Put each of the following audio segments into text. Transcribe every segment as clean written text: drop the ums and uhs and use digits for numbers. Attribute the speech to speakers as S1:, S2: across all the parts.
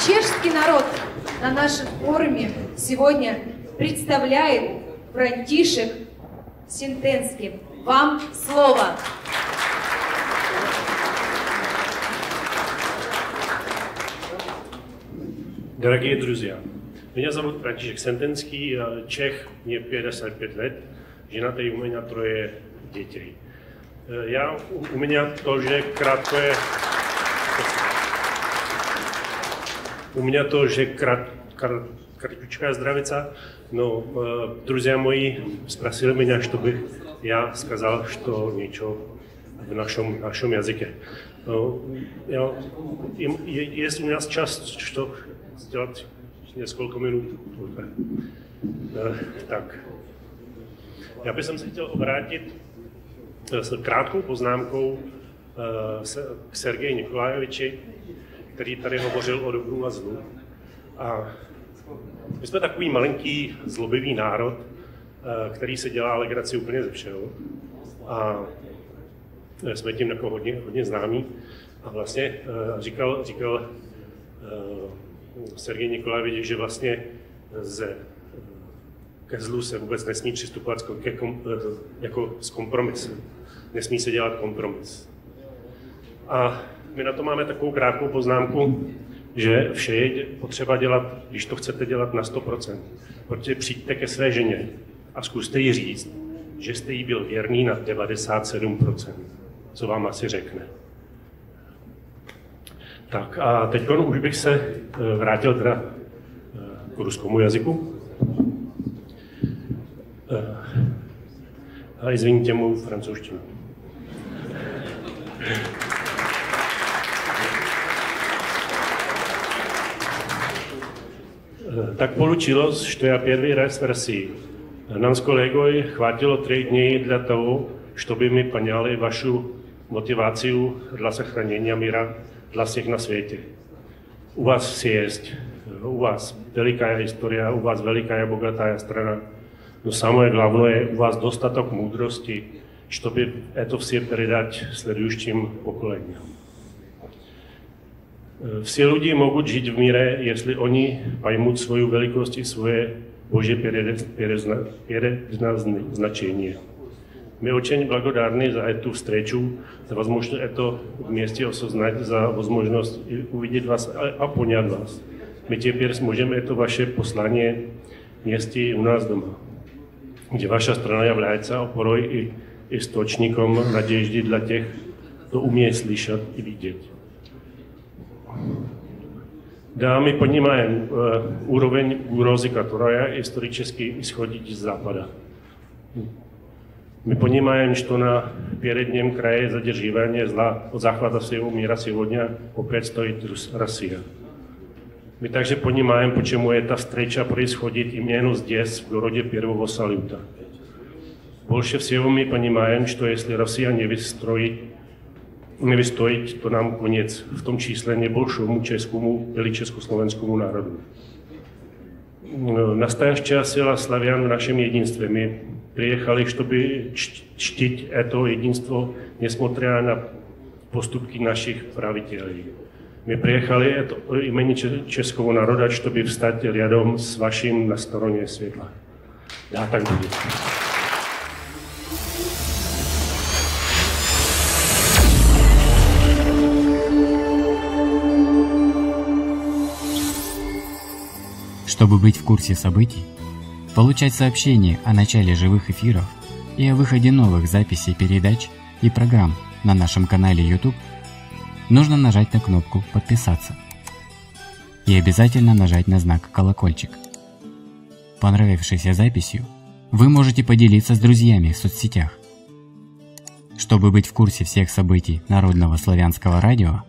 S1: Чешский народ на нашем форуме сегодня представляет Франтишек Синтенский. Вам слово.
S2: Дорогие друзья, меня зовут Франтишек Сентенский, Чех, мне 55 лет, женатый, у меня 3 детей. У меня тоже кратючая здравица, но друзья мои спросили меня, чтобы я сказал, что ничего в нашем языке. Есть у нас час, что сделать несколько минут. Tak. Já bych se chtěl obrátit s krátkou poznámkou k Sergeji Nikolajeviči, který tady hovořil o dobru a zlu. A my jsme takový malinký zlobivý národ, který se dělá legraci úplně ze všeho. A jsme tím jako hodně známí. A vlastně říkal Sergej Nikolajevič, že vlastně ke zlu se vůbec nesmí přistupovat jako s kompromisem. Nesmí se dělat kompromis. A my na to máme takovou krátkou poznámku, že vše je potřeba dělat, když to chcete dělat na 100%. Protože přijďte ke své ženě a zkuste jí říct, že jste jí byl věrný na 97%. Co vám asi řekne. Tak a teď už bych se vrátil teda k ruskému jazyku. A izviníte mou francouzštinu. Tak получилось, что я первый раз в России. Нам с коллегой хватило 3 дней для того, чтобы мы поняли вашу мотивацию для сохранения мира для всех на světě. U vás все есть, у вас великая история, у вас великая богатая страна. Но самое главное, у вас достаток мудрости, чтобы это все передать следующим поколениям. Все люди могут жить в мире, если они поймут свою великость и свое Божье предназначение. Мы очень благодарны за эту встречу, за возможность это вместе осознать, за возможность увидеть вас a понять вас. My теперь сможем это ваше послание нести у нас дома, где ваша страна является опорой и источником надежды для тех, кто умеет слышать и видеть. Да, мы понимаем уровень угрозы, которая исторически исходит из Запада. Мы понимаем, что на переднем крае задерживания зла от захвата всего мира сегодня опять стоит Россия. Мы также понимаем, почему эта встреча происходит именно здесь, в городе Первого Салюта. Больше всего мы понимаем, что если Россия не vystojí, to nám konec, v tom čísle nebольшому českému или československému národu. Настоящая сила славян в нашем единстве. Мы приехали, чтобы чтить это единство, несмотря на поступки наших правителей. Мы приехали от имени českého národa, чтобы встать рядом с вашим на стороне светла. Да, так будет.
S3: Чтобы быть в курсе событий, получать сообщения о начале живых эфиров и о выходе новых записей передач и программ на нашем канале YouTube, нужно нажать на кнопку «Подписаться» и обязательно нажать на знак «Колокольчик». Понравившейся записью вы можете поделиться с друзьями в соцсетях. Чтобы быть в курсе всех событий Народного славянского радио,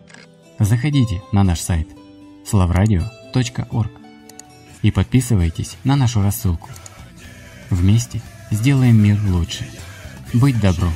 S3: заходите на наш сайт slavradio.org и подписывайтесь на нашу рассылку. Вместе сделаем мир лучше. Быть добру!